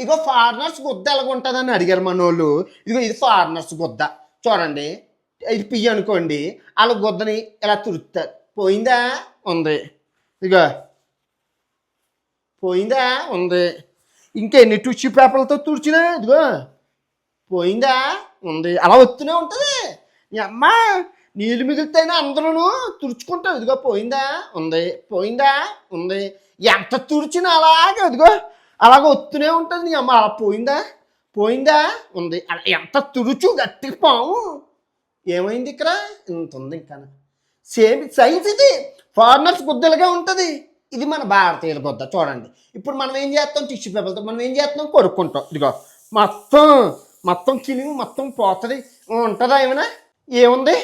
ఇగో foreigners గుద్ద ఎలాగుంటుందని అడిగారు మనోళ్ళు. ఇదిగో ఇది ఫారినర్స్ గుద్ద చూడండి. ఇది పియ్యి అనుకోండి, వాళ్ళ గుద్దని ఇలా తురుస్తారు. పోయిందా? ఉంది. ఇదిగో పోయిందా? ఉంది. ఇంకెన్ని టిష్యూ పేపర్లతో తుడిచినా ఇదిగో పోయిందా? ఉంది. అలా వస్తూనే ఉంటుంది. ఈ అమ్మ నీళ్ళు మిగిలితేనే అందరూ తుడుచుకుంటారు. ఇదిగో పోయిందా? ఉంది. పోయిందా? ఉంది. ఎంత తుడిచినా అలాగే ఇదిగో అలాగ వస్తూనే ఉంటుంది. నీ అమ్మ అలా పోయిందా? పోయిందా? ఉంది. అలా ఎంత తుడుచు గట్టిగా పాము. ఏమైంది ఇక్కడ? ఇంత ఉంది. ఇంకా సేమ్ సైజ్ ఇది. ఫారినర్స్ గుద్దలుగా ఉంటుంది. ఇది మన భారతీయుల గుద్ద చూడండి. ఇప్పుడు మనం ఏం చేస్తాం? టిష్యూ పేపర్తో మనం ఏం చేస్తున్నాం? కొరుక్కుంటాం. ఇదిగో మొత్తం మొత్తం క్లీనింగ్ మొత్తం పోతుంది. ఉంటుందా ఏమైనా? ఏముంది?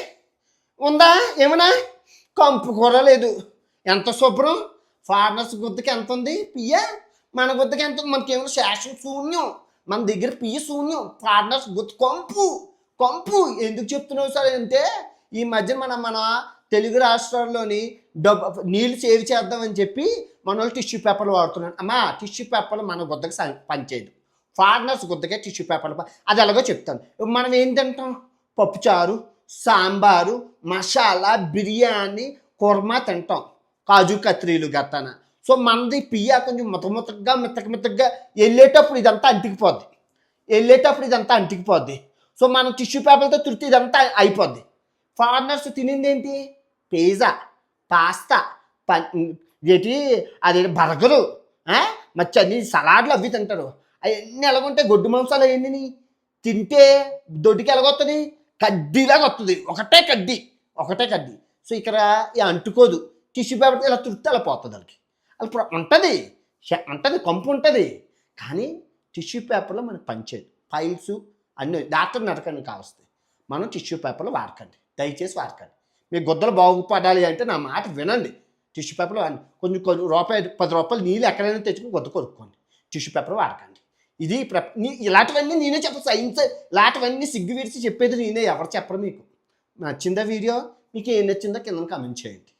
ఉందా ఏమైనా? కంపు కూడా లేదు. ఎంత శుభ్రం. ఫారినర్స్ గుద్దకి ఎంత ఉంది పియ్య? మన గుద్దకి ఎంత ఉంది? మనకేమైనా శాసన శూన్యం. మన దగ్గర పియ్య శూన్యం. ఫారినర్స్ గుద్ద కంపు కంపు. ఎందుకు చెప్తున్నావు సార్ అంటే ఈ మధ్య మన తెలుగు రాష్ట్రాల్లోని నీళ్ళు సేవ్ చేద్దామని చెప్పి మన వాళ్ళు టిష్యూ పేపర్లు వాడుతున్నాను. అమ్మా టిష్యూ పేపర్లు మన గుద్దకి పనిచేయదు. ఫారినర్స్ గుద్దకే టిష్యూ పేపర్లు. అది ఎలాగో చెప్తాను. మనం ఏం తింటాం? పప్పుచారు, సాంబారు, మసాలా, బిర్యానీ, కుర్మా తింటాం. కాజు కత్రీలు గట్టాన. సో మనది పియ్య కొంచెం మెత్తగా వెళ్ళేటప్పుడు ఇదంతా అంటికిపోద్ది. సో మనం టిష్యూ పేపర్తో తుడితే ఇదంతా అయిపోద్ది. ఫారినర్స్ తినింది ఏంటి? పిజ్జా, పాస్తా, ఏంటి అది బర్గరు, మచ్చి అన్ని సలాడ్లు అవి తింటారు. అవన్నీ ఎలాగుంటాయి? గొడ్డు మాంసాలు అవన్నీ తింటే దొడ్డికి ఎలాగొస్తుంది? కడ్డీలాగా వస్తుంది. ఒకటే కడ్డీ. సో ఇక్కడ అంటుకోదు. టిష్యూ పేపర్ ఇలా తుడితే అలా పోతుంది. వాళ్ళకి అలా ఉంటుంది కంపు ఉంటుంది. కానీ టిష్యూ పేపర్లో మనకు పనిచేయదు. ఫైల్స్ అన్నీ డాక్టర్ నడకండి కావస్తాయి. మనం టిష్యూ పేపర్లు వాడకండి, దయచేసి వాడకండి. మీ గుద్దలు బాగుపడాలి అంటే నా మాట వినండి. టిష్యూ పేపర్లు కొంచెం ₹10 నీళ్ళు ఎక్కడైనా తెచ్చుకుని గుద్ద కొనుక్కోండి. టిష్యూ పేపర్ వాడకండి. ఇది ఇలాంటివన్నీ నేనే చెప్పను. సైన్స్ ఇలాంటివన్నీ సిగ్గు విడిచి చెప్పేది నేనే. ఎవరు చెప్పరు మీకు. నచ్చిందా వీడియో? మీకు ఏం నచ్చిందో కింద కామెంట్ చేయండి.